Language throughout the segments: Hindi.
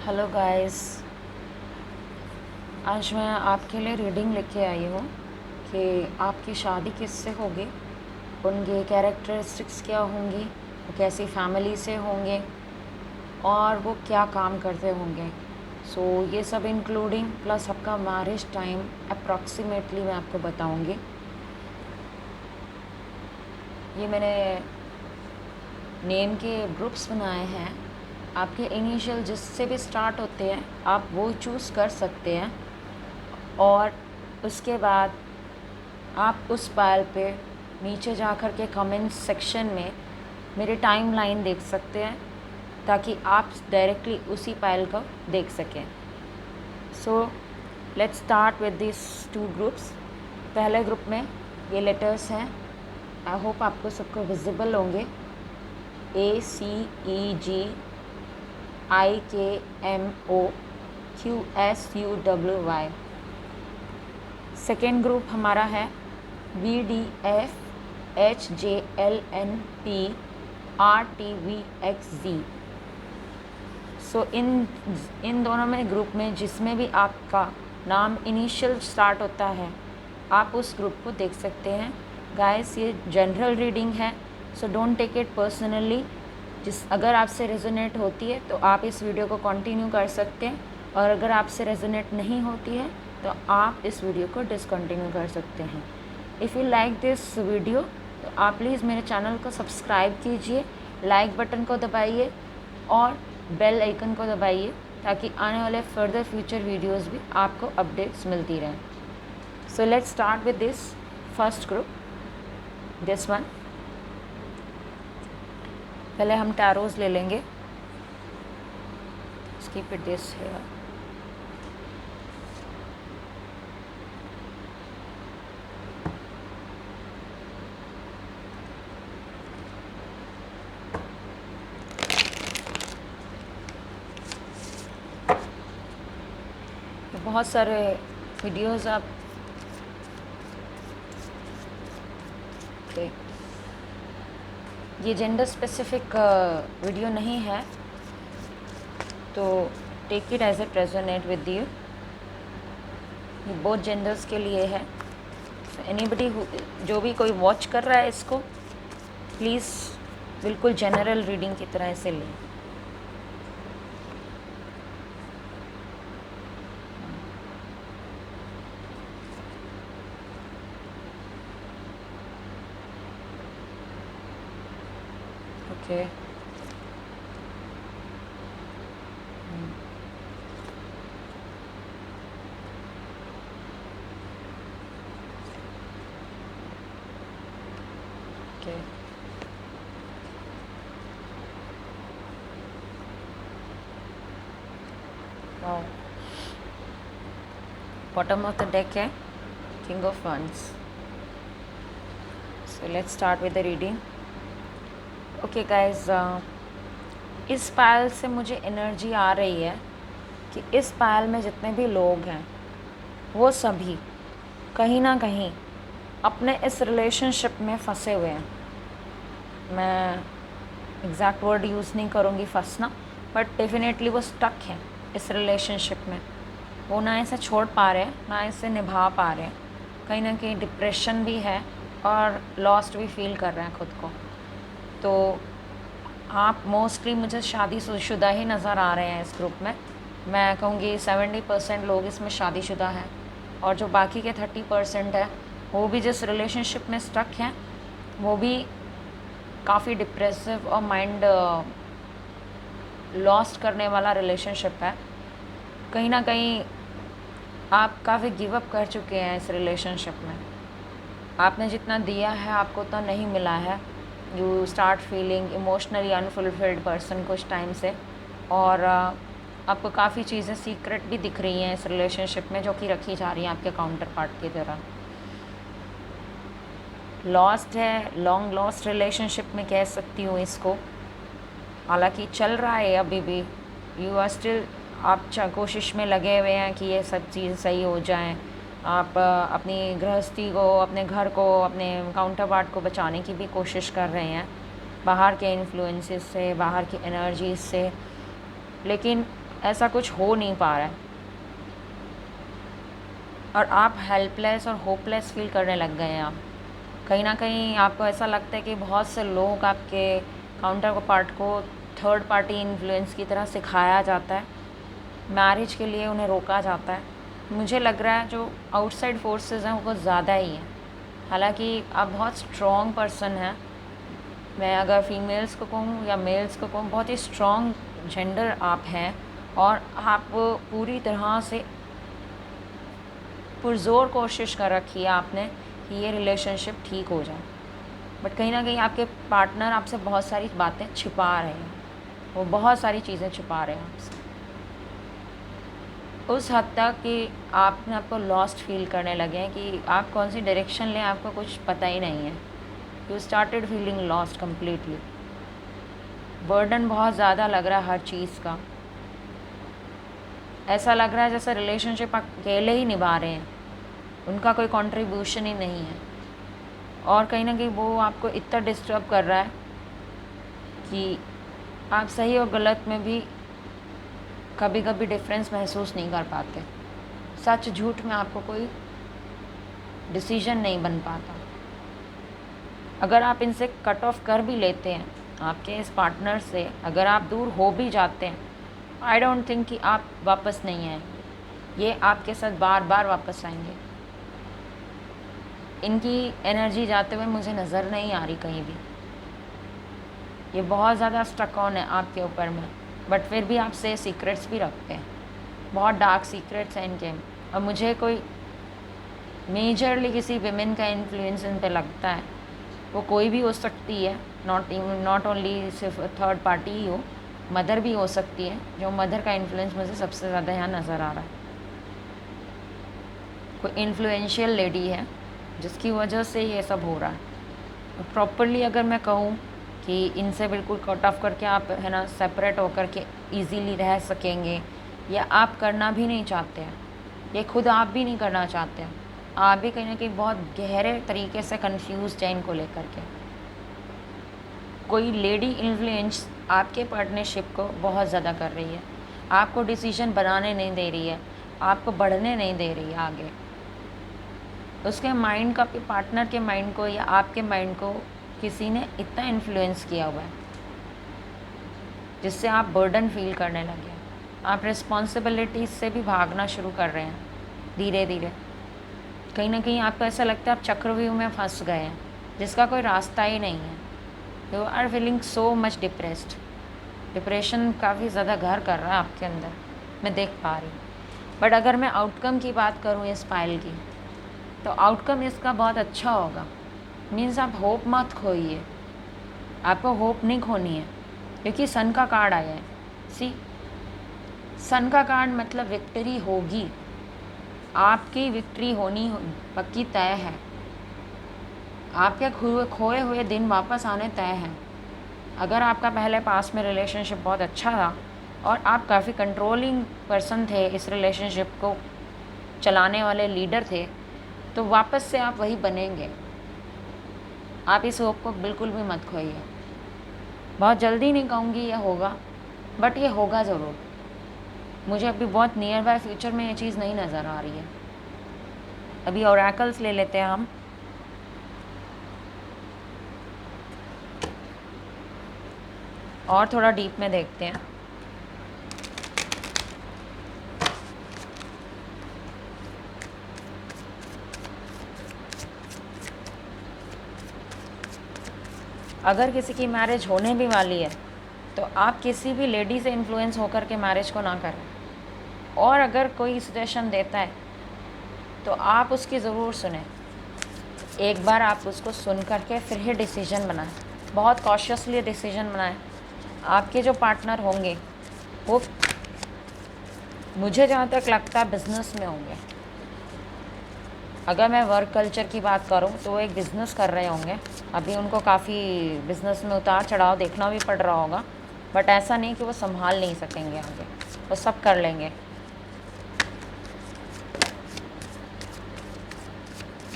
Hello guys. आज मैं आपके लिए रीडिंग लेके आई हूँ कि आपकी शादी किससे होगी, उनके कैरेक्टरिस्टिक्स क्या होंगी, वो कैसी फैमिली से होंगे और वो क्या काम करते होंगे। ये सब इंक्लूडिंग प्लस आपका मैरिज टाइम अप्रॉक्सीमेटली मैं आपको बताऊँगी। ये मैंने नेम के ग्रुप्स बनाए हैं। आपके इनिशियल जिससे भी स्टार्ट होते हैं आप वो चूज़ कर सकते हैं और उसके बाद आप उस फाइल पे नीचे जा कर के कमेंट्स सेक्शन में मेरे टाइमलाइन देख सकते हैं ताकि आप डायरेक्टली उसी फाइल को देख सकें। Let's start with this two groups. पहले ग्रुप में ये लेटर्स हैं, आई होप आपको सबको विजिबल होंगे। ACEGIKMOQSUWY। सेकेंड ग्रुप हमारा है VDFHJLNPRTVXZ। इन दोनों में ग्रुप में जिसमें भी आपका नाम इनिशियल स्टार्ट होता है आप उस ग्रुप को देख सकते हैं। गाइस, ये जनरल रीडिंग है, so don't take it personally. अगर आपसे रेजोनेट होती है तो आप इस वीडियो को कंटिन्यू कर सकते हैं और अगर आपसे रेजोनेट नहीं होती है तो आप इस वीडियो को डिसकंटिन्यू कर सकते हैं। If you like this video तो आप प्लीज़ मेरे चैनल को सब्सक्राइब कीजिए, लाइक बटन को दबाइए और बेल आइकन को दबाइए ताकि आने वाले फर्दर फ्यूचर वीडियोस भी आपको अपडेट्स मिलती रहें। सो let's start with this first group, this one. पहले हम टैरोज ले लेंगे। Keep it this here. बहुत सारे वीडियोस आप ये जेंडर स्पेसिफिक वीडियो नहीं है तो take it as it resonate with you. ये बोथ जेंडर्स के लिए है। एनीबडी जो भी कोई वॉच कर रहा है इसको प्लीज़ बिल्कुल जनरल रीडिंग की तरह से लें। Okay, okay. Bottom of the deck है king of wands. So let's start with the reading. Okay guys, इस पायल से मुझे एनर्जी आ रही है कि इस पायल में जितने भी लोग हैं वो सभी कहीं ना कहीं अपने इस रिलेशनशिप में फंसे हुए हैं। मैं एग्जैक्ट वर्ड यूज़ नहीं करूँगी फंसना, बट डेफिनेटली वो स्टक हैं इस रिलेशनशिप में। वो ना इसे छोड़ पा रहे हैं ना इसे निभा पा रहे हैं। कहीं ना कहीं डिप्रेशन भी है और लॉस्ट भी फील कर रहे हैं खुद को। तो आप मोस्टली मुझे शादीशुदा ही नज़र आ रहे हैं इस ग्रुप में। मैं कहूँगी 70% लोग इसमें शादीशुदा हैं और जो बाकी के 30% है वो भी जिस रिलेशनशिप में स्टक हैं वो भी काफ़ी डिप्रेसिव और माइंड लॉस्ट करने वाला रिलेशनशिप है। कहीं ना कहीं आप काफ़ी गिव अप कर चुके हैं इस रिलेशनशिप में। आपने जितना दिया है आपको उतना नहीं मिला है। You start feeling emotionally unfulfilled person कुछ टाइम से, और आपको काफ़ी चीज़ें सीक्रेट भी दिख रही हैं इस रिलेशनशिप में जो कि रखी जा रही हैं आपके काउंटर पार्ट की तरह। लॉस्ट है, लॉन्ग लॉस्ट रिलेशनशिप में कह सकती हूँ इसको। हालांकि चल रहा है अभी भी, यू आर स्टिल, आप कोशिश में लगे हुए हैं कि ये सब चीज़ सही हो जाएं। आप अपनी गृहस्थी को, अपने घर को, अपने काउंटर पार्ट को बचाने की भी कोशिश कर रहे हैं बाहर के इन्फ्लुएंसेस से, बाहर की एनर्जीज से। लेकिन ऐसा कुछ हो नहीं पा रहा है और आप हेल्पलेस और होपलेस फील करने लग गए हैं। आप कहीं ना कहीं आपको ऐसा लगता है कि बहुत से लोग आपके काउंटर पार्ट को थर्ड पार्टी इन्फ्लुएंस की तरह सिखाया जाता है, मैरिज के लिए उन्हें रोका जाता है। मुझे लग रहा है जो आउटसाइड फोर्सेस हैं वो कुछ ज़्यादा ही हैं। हालांकि आप बहुत स्ट्रॉन्ग पर्सन हैं, मैं अगर फीमेल्स को कहूँ या मेल्स को कहूँ, बहुत ही स्ट्रॉन्ग जेंडर आप हैं और आप पूरी तरह से पुरज़ोर कोशिश कर रखी है आपने कि ये रिलेशनशिप ठीक हो जाए, बट कहीं ना कहीं आपके पार्टनर आपसे बहुत सारी बातें छिपा रहे हैं, वो बहुत सारी चीज़ें छिपा रहे हैं आपसे उस हद तक कि आपने आपको लॉस्ट फील करने लगे हैं कि आप कौन सी डायरेक्शन लें आपको कुछ पता ही नहीं है। You started feeling lost completely. Burden बहुत ज़्यादा लग रहा है हर चीज़ का। ऐसा लग रहा है जैसे रिलेशनशिप आप अकेले ही निभा रहे हैं, उनका कोई कंट्रीब्यूशन ही नहीं है। और कहीं ना कहीं वो आपको इतना डिस्टर्ब कर रहा है कि आप सही और गलत में भी कभी कभी डिफरेंस महसूस नहीं कर पाते। सच झूठ में आपको कोई डिसीजन नहीं बन पाता। अगर आप इनसे कट ऑफ कर भी लेते हैं, आपके इस पार्टनर से अगर आप दूर हो भी जाते हैं, आई डोंट थिंक कि आप वापस नहीं आएंगे। ये आपके साथ बार बार वापस आएंगे। इनकी एनर्जी जाते हुए मुझे नज़र नहीं आ रही कहीं भी। ये बहुत ज़्यादा स्टक ऑन है आपके ऊपर में, बट फिर भी आपसे सीक्रेट्स भी रखते हैं। बहुत डार्क सीक्रेट्स हैं इनके। और मुझे कोई मेजरली किसी विमेन का इन्फ्लुएंस इन पे लगता है। वो कोई भी हो सकती है, नॉट ओनली सिर्फ थर्ड पार्टी ही हो, मदर भी हो सकती है। जो मदर का इन्फ्लुएंस मुझे सबसे ज़्यादा यहाँ नज़र आ रहा है। कोई इन्फ्लुएंशियल लेडी है जिसकी वजह से ये सब हो रहा है। प्रॉपरली अगर मैं कहूँ कि इनसे बिल्कुल कट ऑफ करके आप है ना सेपरेट होकर के इजीली रह सकेंगे, या आप करना भी नहीं चाहते हैं, ये खुद आप भी नहीं करना चाहते हैं, आप भी कहीं ना कहीं बहुत गहरे तरीके से कंफ्यूज हैं इनको लेकर के। कोई लेडी इन्फ्लुएंस आपके पार्टनरशिप को बहुत ज़्यादा कर रही है, आपको डिसीजन बनाने नहीं दे रही है, आपको बढ़ने नहीं दे रही है आगे। उसके माइंड का, पार्टनर के माइंड को या आपके माइंड को किसी ने इतना इन्फ्लुएंस किया हुआ है जिससे आप बर्डन फील करने लगे। आप रिस्पॉन्सिबिलिटीज से भी भागना शुरू कर रहे हैं धीरे धीरे। कहीं ना कहीं आपको ऐसा लगता है आप चक्रव्यूह में फंस गए हैं जिसका कोई रास्ता ही नहीं है। You are feeling so much depressed. Depression काफ़ी ज़्यादा घर कर रहा है आपके अंदर, मैं देख पा रही हूँ। बट अगर मैं आउटकम की बात करूँ इस फाइल की, तो आउटकम इसका बहुत अच्छा होगा। मीन्स आप होप मत खोइए, आपको होप नहीं खोनी है, क्योंकि सन का कार्ड आया है। सी, सन का कार्ड मतलब विक्ट्री होगी, आपकी विक्ट्री होनी पक्की तय है। आपके खोए हुए दिन वापस आने तय हैं। अगर आपका पहले पास में रिलेशनशिप बहुत अच्छा था और आप काफ़ी कंट्रोलिंग पर्सन थे, इस रिलेशनशिप को चलाने वाले लीडर थे, तो वापस से आप वही बनेंगे। आप इस होप को बिल्कुल भी मत खोइए। बहुत जल्दी नहीं कहूँगी ये होगा, बट ये होगा ज़रूर। मुझे अभी बहुत नियर बाय फ्यूचर में ये चीज़ नहीं नज़र आ रही है। अभी ओरेकल्स ले लेते हैं हम। और थोड़ा डीप में देखते हैं। अगर किसी की मैरिज होने भी वाली है तो आप किसी भी लेडी से इन्फ्लुएंस होकर के मैरिज को ना करें। और अगर कोई सजेशन देता है तो आप उसकी ज़रूर सुने। एक बार आप उसको सुन करके फिर ही डिसीजन बनाएं, बहुत कॉशियसली डिसीजन बनाएं। आपके जो पार्टनर होंगे वो, मुझे जहाँ तक लगता है, बिज़नेस में होंगे। अगर मैं वर्क कल्चर की बात करूं तो वो एक बिज़नेस कर रहे होंगे। अभी उनको काफ़ी बिज़नेस में उतार चढ़ाव देखना भी पड़ रहा होगा, बट ऐसा नहीं कि वो संभाल नहीं सकेंगे आगे, वो सब कर लेंगे।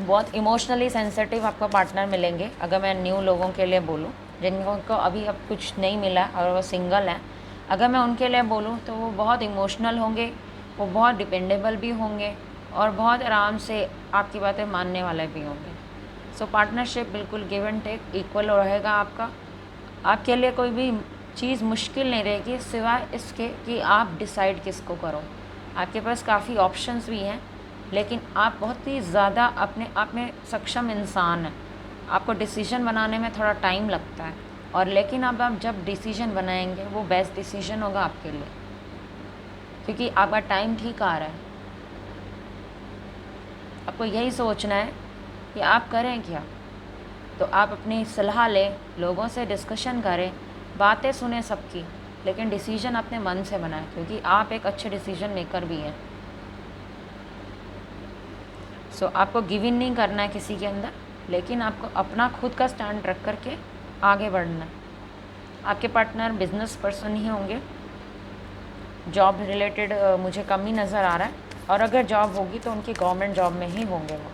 बहुत इमोशनली सेंसिटिव आपको पार्टनर मिलेंगे। अगर मैं न्यू लोगों के लिए बोलूँ, जिनको अभी अब कुछ नहीं मिला और वो सिंगल हैं, अगर मैं उनके लिए बोलूँ तो वो बहुत इमोशनल होंगे, वो बहुत डिपेंडेबल भी होंगे और बहुत आराम से आपकी बातें मानने वाले भी होंगे। सो पार्टनरशिप बिल्कुल गिव एंड टेक इक्वल रहेगा आपका। आपके लिए कोई भी चीज़ मुश्किल नहीं रहेगी सिवाय इसके कि आप डिसाइड किसको करो। आपके पास काफ़ी ऑप्शंस भी हैं, लेकिन आप बहुत ही ज़्यादा अपने आप में सक्षम इंसान हैं। आपको डिसीजन बनाने में थोड़ा टाइम लगता है, और लेकिन अब आप जब डिसीजन बनाएंगे वो बेस्ट डिसीजन होगा आपके लिए, क्योंकि आपका टाइम ठीक आ रहा है। आपको यही सोचना है कि आप करें क्या। तो आप अपनी सलाह लें, लोगों से डिस्कशन करें, बातें सुने सबकी, लेकिन डिसीजन अपने मन से बनाएं, क्योंकि आप एक अच्छे डिसीजन मेकर भी हैं। सो आपको गिव इन नहीं करना है किसी के अंदर, लेकिन आपको अपना खुद का स्टैंड रख कर के आगे बढ़ना है। आपके पार्टनर बिजनेस पर्सन ही होंगे, जॉब रिलेटेड मुझे कम ही नज़र आ रहा है, और अगर जॉब होगी तो उनकी गवर्नमेंट जॉब में ही होंगे वो।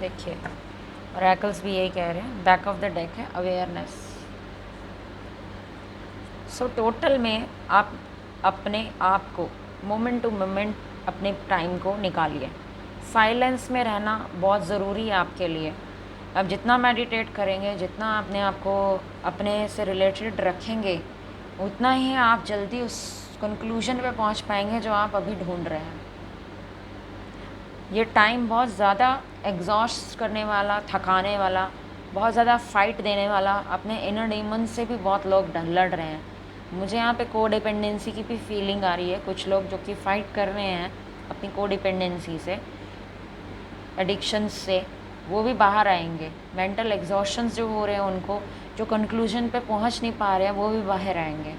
देखिए ऑरेकल्स भी यही कह रहे हैं, बैक ऑफ द डेक है अवेयरनेस। सो टोटल में आप अपने आप को मोमेंट टू मोमेंट अपने टाइम को निकालिए। साइलेंस में रहना बहुत ज़रूरी है आपके लिए। आप जितना मेडिटेट करेंगे, जितना अपने आप को अपने से रिलेटेड रखेंगे, उतना ही आप जल्दी उस कंक्लूजन पे पहुंच पाएंगे जो आप अभी ढूंढ रहे हैं। ये टाइम बहुत ज़्यादा एग्जॉस्ट करने वाला, थकाने वाला, बहुत ज़्यादा फाइट देने वाला, अपने इनर डीमन से भी बहुत लोग लड़ रहे हैं। मुझे यहाँ पे कोडिपेंडेंसी की भी फीलिंग आ रही है। कुछ लोग जो कि फ़ाइट कर रहे हैं अपनी कोडिपेंडेंसी से, एडिक्शंस से, वो भी बाहर आएंगे। मेंटल एग्जॉशंस जो हो रहे हैं उनको, जो कंक्लूजन पे पहुँच नहीं पा रहे हैं, वो भी बाहर आएंगे।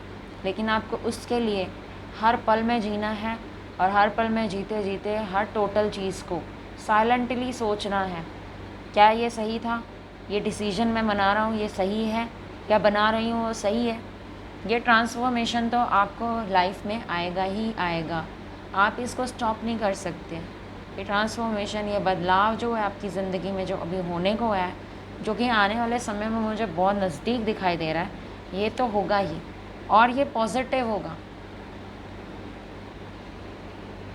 लेकिन आपको उसके लिए हर पल में जीना है, और हर पल में जीते जीते हर टोटल चीज़ को साइलेंटली सोचना है। क्या ये सही था? ये डिसीजन मैं बना रहा हूँ ये सही है? क्या बना रही हूँ वो सही है? ये ट्रांसफॉर्मेशन तो आपको लाइफ में आएगा ही आएगा, आप इसको स्टॉप नहीं कर सकते। ये ट्रांसफॉर्मेशन, ये बदलाव जो है आपकी ज़िंदगी में जो अभी होने को है, जो कि आने वाले समय में मुझे बहुत नज़दीक दिखाई दे रहा है, ये तो होगा ही, और ये पॉजिटिव होगा।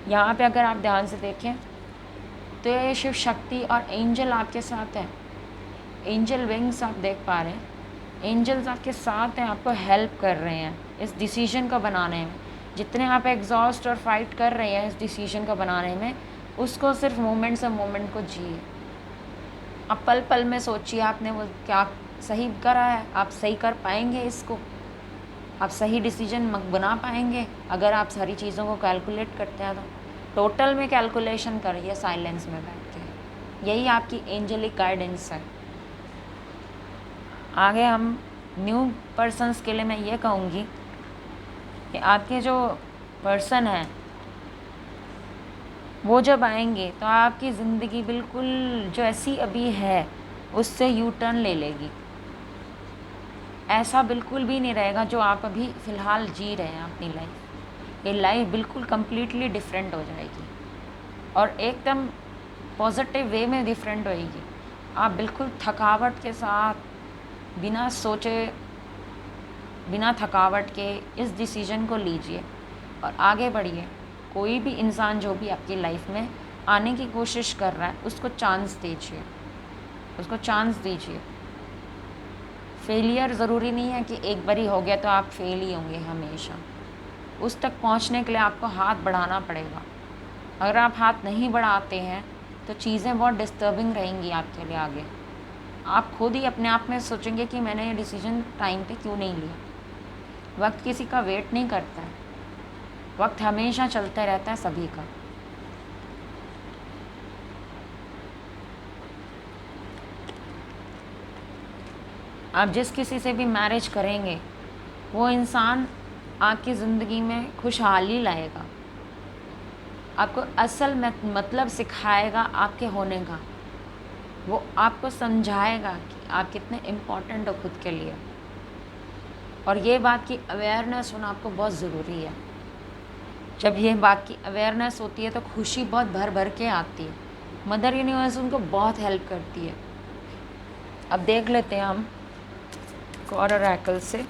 यहाँ पे अगर आप ध्यान से देखें तो ये शिव शक्ति और एंजल आपके साथ है। एंजल विंग्स आप देख पा रहे हैं, एंजल्स आपके साथ हैं, आपको हेल्प कर रहे हैं इस डिसीजन को बनाने में। जितने आप एग्जॉस्ट और फाइट कर रहे हैं इस डिसीजन को बनाने में, उसको सिर्फ मोमेंट से मोमेंट को जिए। आप पल पल में सोचिए आपने वो क्या सही करा है, आप सही कर पाएंगे इसको, आप सही डिसीजन बना पाएंगे अगर आप सारी चीज़ों को कैलकुलेट करते हैं। तो टोटल में कैलकुलेशन करिए साइलेंस में बैठ के, यही आपकी एंजेलिक गाइडेंस है। आगे हम न्यू पर्सन्स के लिए मैं ये कहूँगी कि आपके जो पर्सन हैं वो जब आएंगे तो आपकी ज़िंदगी बिल्कुल जैसी अभी है उससे यू टर्न ले लेगी। ऐसा बिल्कुल भी नहीं रहेगा जो आप अभी फ़िलहाल जी रहे हैं अपनी लाइफ। ये लाइफ बिल्कुल कम्प्लीटली डिफरेंट हो जाएगी, और एकदम पॉजिटिव वे में डिफरेंट होएगी। आप बिल्कुल थकावट के साथ, बिना सोचे, बिना थकावट के इस डिसीजन को लीजिए और आगे बढ़िए। कोई भी इंसान जो भी आपकी लाइफ में आने की कोशिश कर रहा है उसको चांस दीजिए, उसको चांस दीजिए। फेलियर ज़रूरी नहीं है कि एक बारी हो गया तो आप फेल ही होंगे हमेशा। उस तक पहुंचने के लिए आपको हाथ बढ़ाना पड़ेगा। अगर आप हाथ नहीं बढ़ाते हैं तो चीज़ें बहुत डिस्टर्बिंग रहेंगी आपके लिए आगे। आप खुद ही अपने आप में सोचेंगे कि मैंने ये डिसीजन टाइम पे क्यों नहीं लिया। वक्त किसी का वेट नहीं करता है, वक्त हमेशा चलता रहता है सभी का। आप जिस किसी से भी मैरिज करेंगे वो इंसान आपकी ज़िंदगी में खुशहाली लाएगा। आपको असल मतलब सिखाएगा आपके होने का। वो आपको समझाएगा कि आप कितने इम्पोर्टेंट हो खुद के लिए। और ये बात की अवेयरनेस होना आपको बहुत ज़रूरी है। जब ये बात की अवेयरनेस होती है तो खुशी बहुत भर भर के आती है। मदर यूनिवर्स उनको बहुत हेल्प करती है। अब देख लेते हैं हम गॉड ओरेकल से।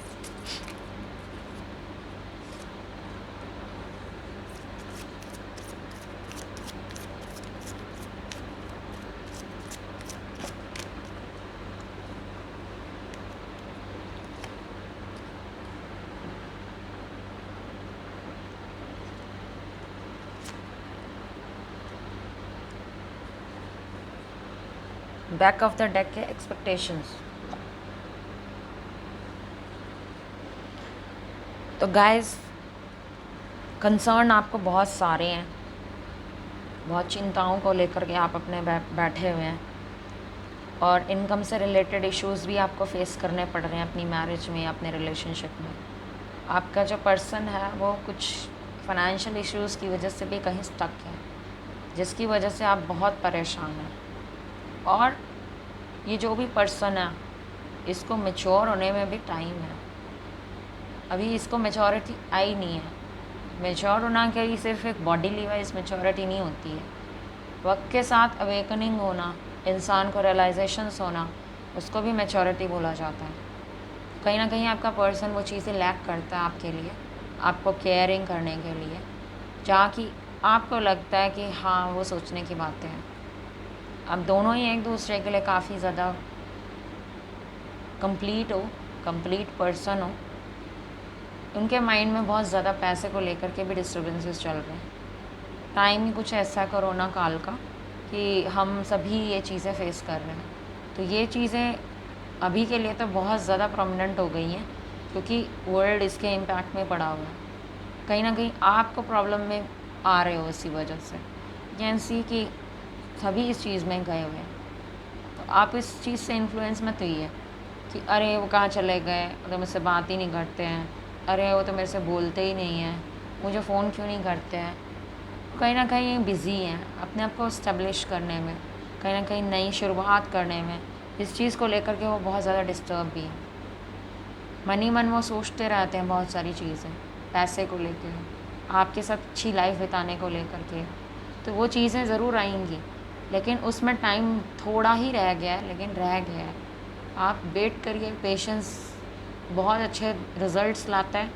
बैक ऑफ द डेक है एक्सपेक्टेशंस। तो गाइस, कंसर्न आपको बहुत सारे हैं, बहुत चिंताओं को लेकर के आप अपने बैठे हुए हैं, और इनकम से रिलेटेड इश्यूज़ भी आपको फेस करने पड़ रहे हैं अपनी मैरिज में, अपने रिलेशनशिप में। आपका जो पर्सन है वो कुछ फाइनेंशियल इश्यूज़ की वजह से भी कहीं स्टक है, जिसकी वजह से आप बहुत परेशान हैं। और ये जो भी पर्सन है इसको मैच्योर होने में भी टाइम है। अभी इसको मैच्योरिटी आई नहीं है। मैच्योर होना क्या, ये सिर्फ एक बॉडी वाइज मैच्योरिटी नहीं होती है। वक्त के साथ अवेकनिंग होना, इंसान को रियलाइजेशंस होना, उसको भी मैच्योरिटी बोला जाता है। कहीं ना कहीं आपका पर्सन वो चीज़ें लैक करता है आपके लिए, आपको केयरिंग करने के लिए, जहाँ कि आपको लगता है कि हाँ वो सोचने की बातें हैं। आप दोनों ही एक दूसरे के लिए काफ़ी ज़्यादा कंप्लीट पर्सन हो। उनके माइंड में बहुत ज़्यादा पैसे को लेकर के भी डिस्टर्बेंसेस चल रहे हैं। टाइम ही कुछ ऐसा है कोरोना काल का कि हम सभी ये चीज़ें फेस कर रहे हैं। तो ये चीज़ें अभी के लिए तो बहुत ज़्यादा प्रोमिनेंट हो गई हैं, क्योंकि वर्ल्ड इसके इम्पैक्ट में पड़ा हुआ है। कहीं ना कहीं आपको प्रॉब्लम में आ रहे हो इसी वजह से। कैन सी कि सभी इस चीज़ में गए हुए हैं। तो आप इस चीज़ से इन्फ्लुएंस मत हुई कि अरे वो कहाँ चले गए, वो तो मुझसे बात ही नहीं करते हैं, अरे वो तो मेरे से बोलते ही नहीं हैं, मुझे फ़ोन क्यों नहीं करते हैं। कहीं ना कहीं बिज़ी हैं अपने आप को इस्टेब्लिश करने में, कहीं ना कहीं नई शुरुआत करने में। इस चीज़ को लेकर के वो बहुत ज़्यादा डिस्टर्ब भी हैं। मन वो सोचते रहते हैं बहुत सारी चीज़ें, पैसे को लेकर, आपके साथ अच्छी लाइफ बिताने को लेकर के। तो वो चीज़ें ज़रूर आएंगी, लेकिन उसमें टाइम थोड़ा ही रह गया है, लेकिन रह गया है। आप वेट करिए। पेशेंस बहुत अच्छे रिज़ल्ट्स लाता है।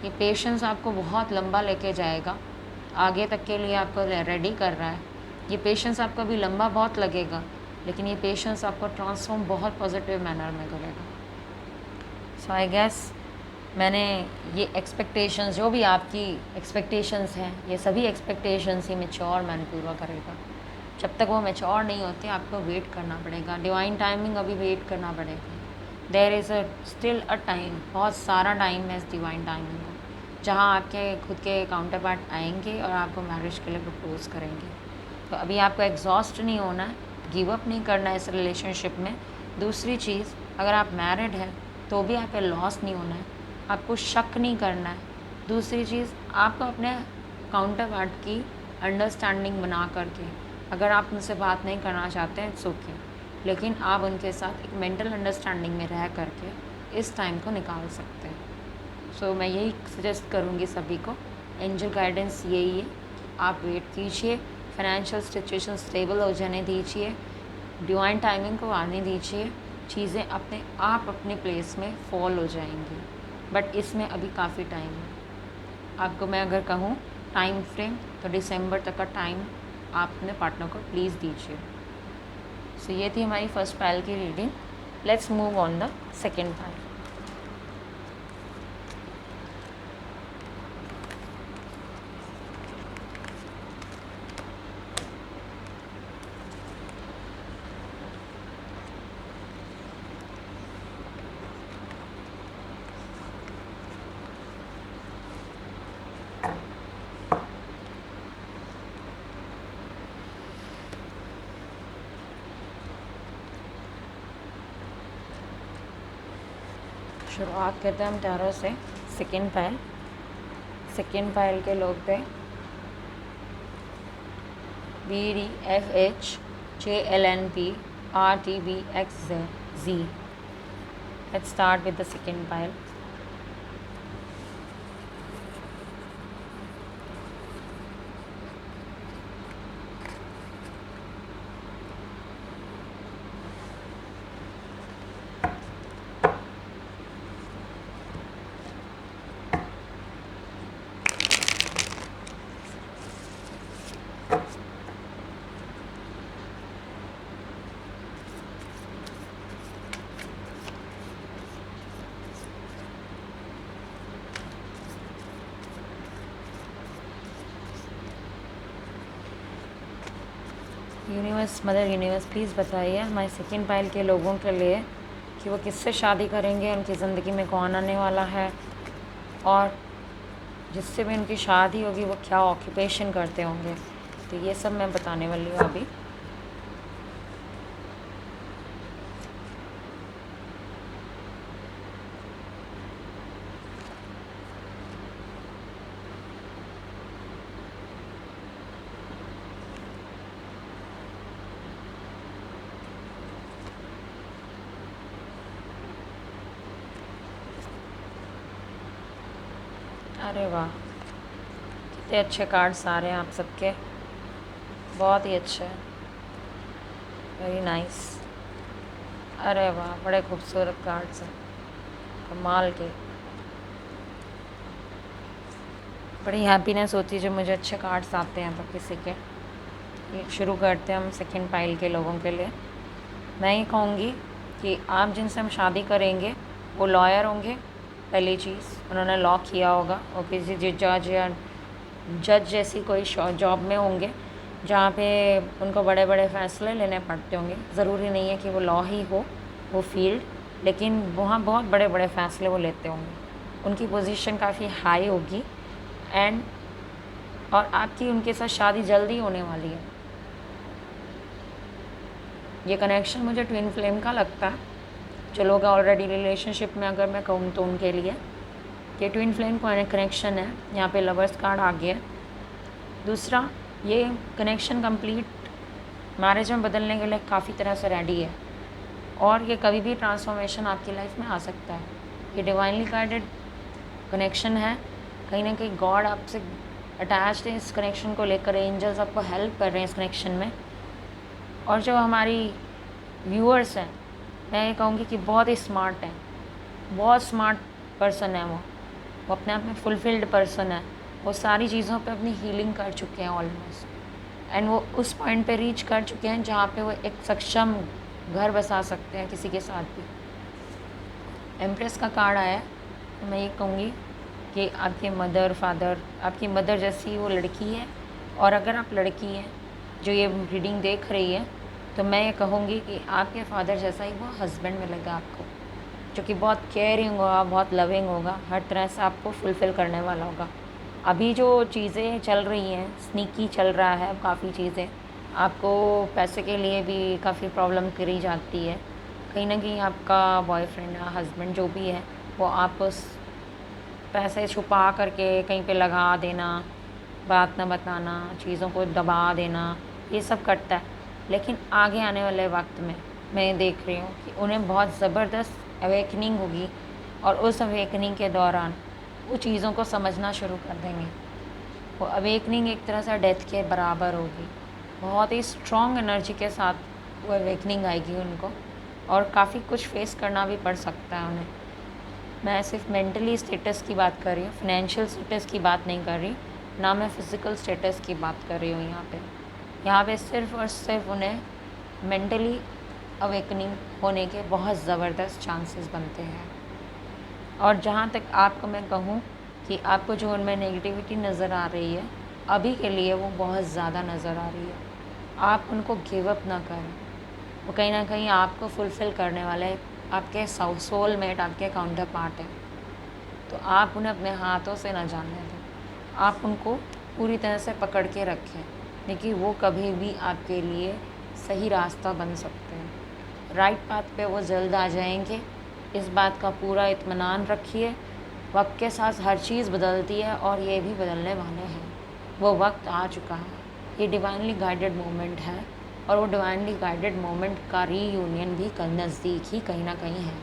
ये पेशेंस आपको बहुत लंबा लेके जाएगा, आगे तक के लिए आपको रेडी कर रहा है। ये पेशेंस आपको अभी लंबा बहुत लगेगा, लेकिन ये पेशेंस आपको ट्रांसफॉर्म बहुत पॉजिटिव मैनर में करेगा। सो आई गेस मैंने ये एक्सपेक्टेशंस, जो भी आपकी एक्सपेक्टेशंस हैं, ये सभी एक्सपेक्टेशंस ही मैच्योर मैन पूरा करेगा। जब तक वो मैच्योर नहीं होते आपको वेट करना पड़ेगा। डिवाइन टाइमिंग अभी वेट करना पड़ेगा। There is still a time, बहुत सारा टाइम है इस डिवाइन टाइमिंग को, जहाँ आपके खुद के काउंटर पार्ट आएंगे और आपको मैरिज के लिए प्रपोज करेंगे। तो अभी आपको एग्जॉस्ट नहीं होना है, गिव अप नहीं करना है इस रिलेशनशिप में। दूसरी चीज़, अगर आप मैरिड हैं तो भी आपको लॉस नहीं होना है, आपको शक नहीं करना है। दूसरी चीज़, आपको अपने काउंटर पार्ट की अंडरस्टैंडिंग बना करके, अगर आप उनसे बात नहीं करना चाहते हैं इट्स ओके, लेकिन आप उनके साथ एक मेंटल अंडरस्टैंडिंग में रह करके इस टाइम को निकाल सकते हैं। सो मैं यही सजेस्ट करूँगी सभी को। एंजल गाइडेंस यही है, आप वेट कीजिए, फाइनेंशियल सिचुएशन स्टेबल हो जाने दीजिए, डिवाइन टाइमिंग को आने दीजिए, चीज़ें अपने आप अपने प्लेस में फॉल हो जाएंगी। बट इसमें अभी काफ़ी टाइम है। आपको मैं अगर कहूँ टाइम फ्रेम, तो दिसंबर तक का टाइम आप अपने पार्टनर को प्लीज़ दीजिए। सो ये थी हमारी फर्स्ट पाइल की reading. Let's move on the second pile. शुरुआत करते हैं हम टैरो से। सेकेंड पाइल के लोग थे BDFHJLNPRTBXZ. Let's start with the second pile. Universe, mother universe, please बताइए हमारे सेकेंड पाइल के लोगों के लिए कि वो किससे शादी करेंगे, उनकी ज़िंदगी में कौन आने वाला है, और जिससे भी उनकी शादी होगी वो क्या ऑक्यूपेशन करते होंगे। तो ये सब मैं बताने वाली हूँ अभी। अरे वाह, कितने अच्छे कार्ड्स आ रहे हैं आप सबके, बहुत ही अच्छे, वेरी नाइस। अरे वाह, बड़े खूबसूरत कार्ड्स हैं, कमाल के। बड़ी हैप्पीनेस होती है जब मुझे अच्छे कार्ड्स आते हैं तो किसी के। ये शुरू करते हैं हम सेकेंड पाइल के लोगों के लिए। मैं ये कहूँगी कि आप जिनसे हम शादी करेंगे वो लॉयर होंगे। पहली चीज़, उन्होंने लॉ किया होगा और किसी जज या जज जैसी कोई जॉब में होंगे जहाँ पे उनको बड़े बड़े फ़ैसले लेने पड़ते होंगे। ज़रूरी नहीं है कि वो लॉ ही हो वो फील्ड, लेकिन वहाँ बहुत बड़े बड़े फ़ैसले वो लेते होंगे। उनकी पोजीशन काफ़ी हाई होगी एंड और आपकी उनके साथ शादी जल्दी होने वाली है। ये कनेक्शन मुझे ट्विन फ्लेम का लगता है। जो लोग ऑलरेडी रिलेशनशिप में अगर मैं कहूँ तो उनके लिए ये ट्विन फ्लेम कनेक्शन है। यहाँ पे लवर्स कार्ड आ गया। दूसरा, ये कनेक्शन कंप्लीट मैरिज में बदलने के लिए काफ़ी तरह से रेडी है और ये कभी भी ट्रांसफॉर्मेशन आपकी लाइफ में आ सकता है। ये डिवाइनली गाइडेड कनेक्शन है। कहीं ना कहीं गॉड आपसे अटैच्ड है इस कनेक्शन को लेकर। एंजल्स आपको हेल्प कर रहे हैं इस कनेक्शन में। और जो हमारी व्यूअर्स हैं, मैं ये कहूँगी कि बहुत ही स्मार्ट हैं, बहुत स्मार्ट पर्सन है वो अपने आप में फुलफिल्ड पर्सन है। वो सारी चीज़ों पे अपनी हीलिंग कर चुके हैं ऑलमोस्ट एंड वो उस पॉइंट पे रीच कर चुके हैं जहाँ पे वो एक सक्षम घर बसा सकते हैं किसी के साथ भी। एम्प्रेस का कार्ड आया है। तो मैं ये कहूँगी कि आपके मदर फादर, आपकी मदर जैसी वो लड़की है, और अगर आप लड़की हैं जो ये रीडिंग देख रही है तो मैं ये कहूँगी कि आपके फादर जैसा ही वो हस्बैंड मिलेगा आपको, जो कि बहुत केयरिंग होगा, बहुत लविंग होगा, हर तरह से आपको फुलफ़िल करने वाला होगा। अभी जो चीज़ें चल रही हैं, स्नीकी चल रहा है काफ़ी चीज़ें, आपको पैसे के लिए भी काफ़ी प्रॉब्लम करी जाती है। कहीं ना कहीं आपका बॉयफ्रेंड या हस्बैंड जो भी है वो आप पैसे छुपा करके कहीं पे लगा देना, बात ना बताना, चीज़ों को दबा देना, ये सब करता है। लेकिन आगे आने वाले वक्त में मैं देख रही हूँ कि उन्हें बहुत ज़बरदस्त अवेकनिंग होगी और उस अवेकनिंग के दौरान वो चीज़ों को समझना शुरू कर देंगे। वो अवेकनिंग एक तरह से डेथ के बराबर होगी। बहुत ही स्ट्रॉन्ग एनर्जी के साथ वो अवेकनिंग आएगी उनको, और काफ़ी कुछ फेस करना भी पड़ सकता है उन्हें। मैं सिर्फ मेंटली स्टेटस की बात कर रही हूँ, फाइनेंशियल स्टेटस की बात नहीं कर रही, ना मैं फ़िज़िकल स्टेटस की बात कर रही हूँ। यहाँ पे सिर्फ और सिर्फ उन्हें मेंटली अवेकनिंग होने के बहुत ज़बरदस्त चांसेस बनते हैं। और जहाँ तक आपको मैं कहूँ कि आपको जो उनमें नेगेटिविटी नज़र आ रही है अभी के लिए, वो बहुत ज़्यादा नज़र आ रही है। आप उनको गिव अप ना करें, वो कहीं ना कहीं आपको फुलफ़िल करने वाले आपके सोलमेट, आपके काउंटर पार्ट है। तो आप उन्हें अपने हाथों से ना जाने दें, आप उनको पूरी तरह से पकड़ के रखें, क्योंकि वो कभी भी आपके लिए सही रास्ता बन सकते हैं। राइट पाथ पे वो जल्द आ जाएंगे, इस बात का पूरा इत्मीनान रखिए। वक्त के साथ हर चीज़ बदलती है और ये भी बदलने वाले हैं। वो वक्त आ चुका है, ये डिवाइनली गाइडेड मोमेंट है, और वो डिवाइनली गाइडेड मोमेंट का रीयूनियन भी नज़दीक ही कहीं ना कहीं है।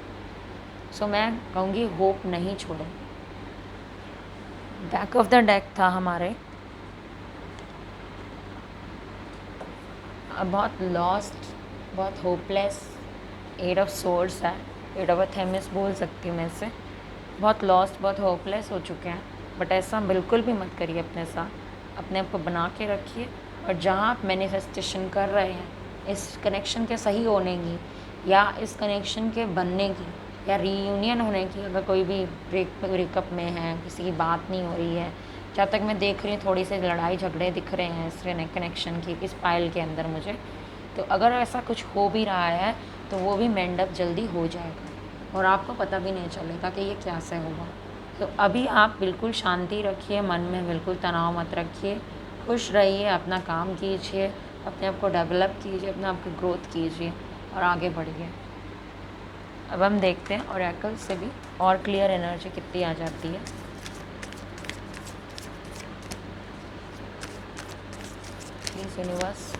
सो मैं कहूँगी होप नहीं छोड़ें। बैक ऑफ द डेक था हमारे बहुत लॉस्ट, बहुत होपलेस, एट ऑफ सोर्ड्स है, एट ऑफ थेमिस बोल सकती हूँ मैं इसे। बहुत लॉस्ट, बहुत होपलेस हो चुके हैं, बट ऐसा बिल्कुल भी मत करिए अपने साथ। अपने आप को बना के रखिए, और जहाँ आप मैनिफेस्टेशन कर रहे हैं इस कनेक्शन के सही होने की, या इस कनेक्शन के बनने की, या रीयूनियन होने की, अगर कोई भी ब्रेकअप में है, किसी की बात नहीं हो रही है, जहाँ तक मैं देख रही हूँ थोड़ी सी लड़ाई झगड़े दिख रहे हैं इस कनेक्शन की, इस पाइल के अंदर मुझे, तो अगर ऐसा कुछ हो भी रहा है तो वो भी मेंडअप जल्दी हो जाएगा और आपको पता भी नहीं चलेगा कि ये कैसे होगा। तो अभी आप बिल्कुल शांति रखिए, मन में बिल्कुल तनाव मत रखिए, खुश रहिए, अपना काम कीजिए, अपने आप को डेवलप कीजिए, अपने आप को ग्रोथ कीजिए और आगे बढ़िए। अब हम देखते हैं ओरेकल से भी और क्लियर एनर्जी कितनी आ जाती है। प्लीज़ यूनिवर्स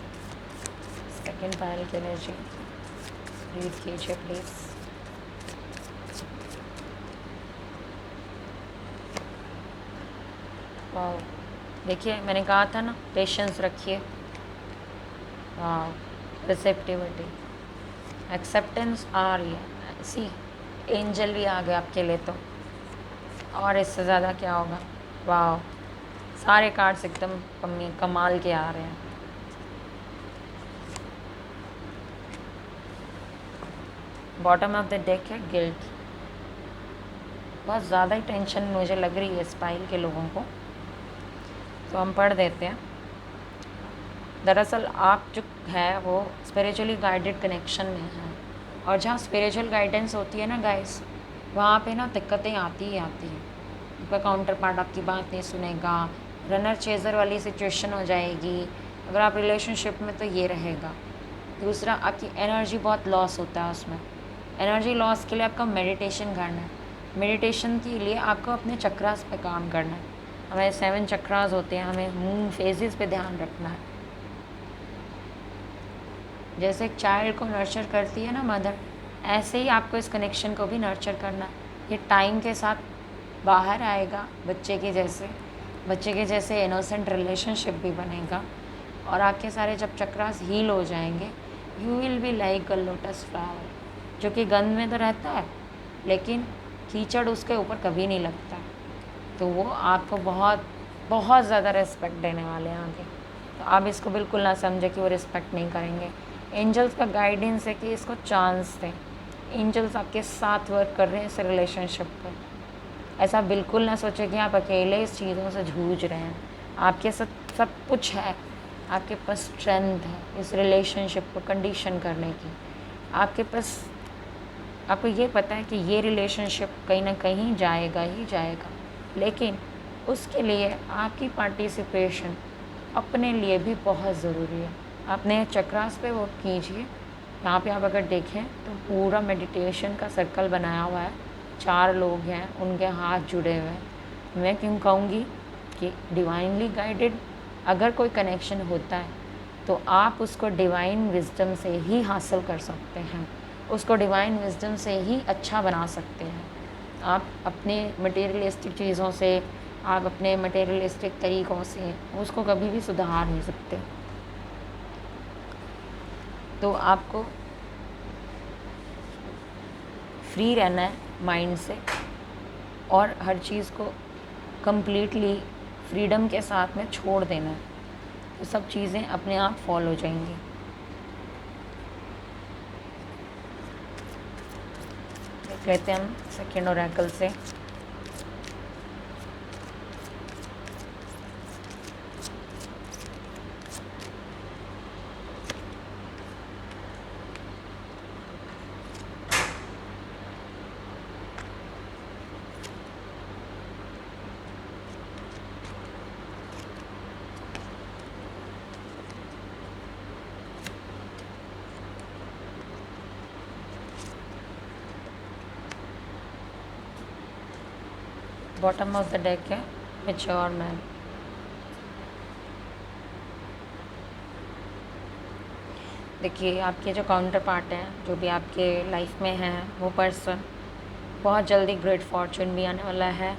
सेकेंड पाइल की एनर्जी रीड कीजिए प्लीज़। वाह, देखिए मैंने कहा था ना, पेशेंस रखिए। वाह, रिसेप्टिविटी, एक्सेप्टेंस आ रही है। सी एंजल भी आ गए आपके लिए, तो और इससे ज़्यादा क्या होगा। वाह, सारे कार्ड्स एकदम कमाल के आ रहे हैं। बॉटम ऑफ द डेक है गिल्ट। बहुत ज़्यादा ही टेंशन मुझे लग रही है स्पाइल के लोगों को, तो हम पढ़ देते हैं। दरअसल आप जो है वो स्पिरिचुअली गाइडेड कनेक्शन में हैं, और जहाँ स्पिरिचुअल गाइडेंस होती है ना गाइस, वहाँ पे ना दिक्कतें आती ही आती हैं। आपका काउंटर पार्ट आपकी बात नहीं सुनेगा, रनर चेज़र वाली सिचुएशन हो जाएगी। अगर आप रिलेशनशिप में तो ये रहेगा। दूसरा, आपकी एनर्जी बहुत लॉस होता है उसमें। एनर्जी लॉस के लिए आपका मेडिटेशन करना है। मेडिटेशन के लिए आपको अपने चक्रास पे काम करना है। हमें 7 चक्रास होते हैं, हमें मून फेजेस पे ध्यान रखना है। जैसे एक चाइल्ड को नर्चर करती है ना मदर, ऐसे ही आपको इस कनेक्शन को भी नर्चर करना है। ये टाइम के साथ बाहर आएगा, बच्चे के जैसे इनोसेंट रिलेशनशिप भी बनेगा, और आपके सारे जब चक्रास हील हो जाएंगे, you will be like a lotus flower, जो कि गंध में तो रहता है लेकिन कीचड़ उसके ऊपर कभी नहीं लगता। तो वो आपको बहुत बहुत ज़्यादा रिस्पेक्ट देने वाले हैं आगे। तो आप इसको बिल्कुल ना समझे कि वो रिस्पेक्ट नहीं करेंगे। एंजल्स का गाइडेंस है कि इसको चांस दें। एंजल्स आपके साथ वर्क कर रहे हैं इस रिलेशनशिप पर। ऐसा बिल्कुल ना सोचें कि आप अकेले इस चीज़ों से जूझ रहे हैं। आपके साथ सब कुछ है, आपके पास स्ट्रेंथ है इस रिलेशनशिप को कंडीशन करने की। आपके पास, आपको ये पता है कि ये रिलेशनशिप कहीं ना कहीं जाएगा ही जाएगा, लेकिन उसके लिए आपकी पार्टिसिपेशन अपने लिए भी बहुत ज़रूरी है। अपने चक्रास पे वर्क कीजिए। यहाँ पे आप अगर देखें तो पूरा मेडिटेशन का सर्कल बनाया हुआ है, 4 लोग हैं, उनके हाथ जुड़े हुए हैं। मैं क्यों कहूँगी कि डिवाइनली गाइडेड अगर कोई कनेक्शन होता है तो आप उसको डिवाइन विजडम से ही हासिल कर सकते हैं, उसको डिवाइन विजडम से ही अच्छा बना सकते हैं। आप अपने मटेरियलिस्टिक चीज़ों से, आप अपने मटेरियलिस्टिक तरीक़ों से उसको कभी भी सुधार नहीं सकते। तो आपको फ्री रहना है माइंड से, और हर चीज़ को कंप्लीटली फ्रीडम के साथ में छोड़ देना है, तो सब चीज़ें अपने आप फॉल हो जाएंगी। देख लेते हैं हम सेकेंड ओरेकल से। बॉटम ऑफ द डेक है मैच्योर मैन। देखिए, आपके जो काउंटर पार्ट हैं, जो भी आपके लाइफ में हैं, वो पर्सन बहुत जल्दी ग्रेट फॉर्चून भी आने वाला है।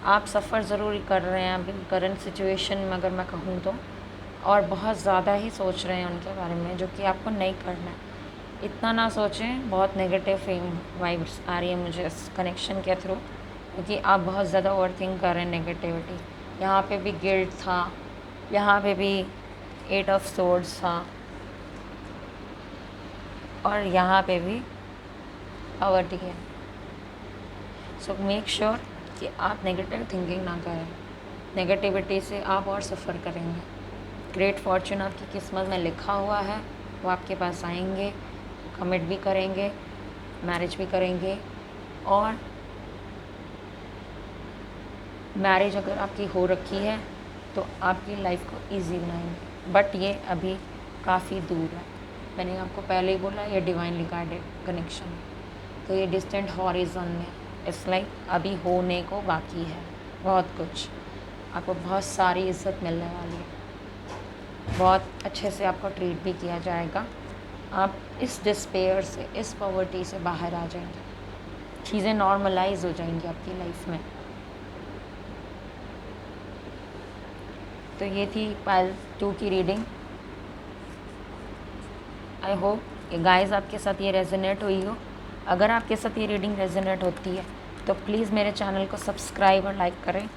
आप सफ़र ज़रूर कर रहे हैं अभी करंट सिचुएशन में, अगर मैं कहूँ तो, और बहुत ज़्यादा ही सोच रहे हैं उनके बारे में, जो कि आपको नहीं करना है। इतना ना सोचें। बहुत नेगेटिव वाइब्स आ रही है मुझे इस कनेक्शन के थ्रू, क्योंकि आप बहुत ज़्यादा ओवर थिंक कर रहे हैं नेगेटिविटी। यहाँ पे भी गिल्ट था, यहाँ पे भी 8 ऑफ सोर्ड्स था, और यहाँ पे भी पावर्टी है। सो मेक श्योर कि आप नेगेटिव थिंकिंग ना करें। नेगेटिविटी से आप और सफ़र करेंगे। ग्रेट फॉर्चून आपकी किस्मत में लिखा हुआ है, वो आपके पास आएंगे, कमिट भी करेंगे, मैरिज भी करेंगे। और मैरिज अगर आपकी हो रखी है तो आपकी लाइफ को इजी बनाएंगे, बट ये अभी काफ़ी दूर है। मैंने आपको पहले ही बोला, ये डिवाइनली गाइडेड कनेक्शन है, तो ये डिस्टेंट हॉरिजन में इट्स लाइक अभी होने को बाकी है बहुत कुछ। आपको बहुत सारी इज्जत मिलने वाली है, बहुत अच्छे से आपको ट्रीट भी किया जाएगा। आप इस डिस्पेयर से, इस पॉवर्टी से बाहर आ जाएंगे, चीज़ें नॉर्मलाइज हो जाएंगी आपकी लाइफ में। तो ये थी पाइल 2 की रीडिंग। आई होप गाइस आपके साथ ये रेजोनेट हुई हो। अगर आपके साथ ये रीडिंग रेजोनेट होती है तो प्लीज़ मेरे चैनल को सब्सक्राइब और लाइक करें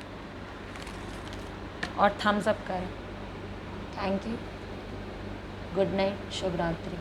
और थम्स अप करें। Thank you. गुड नाइट, शुभ रात्रि।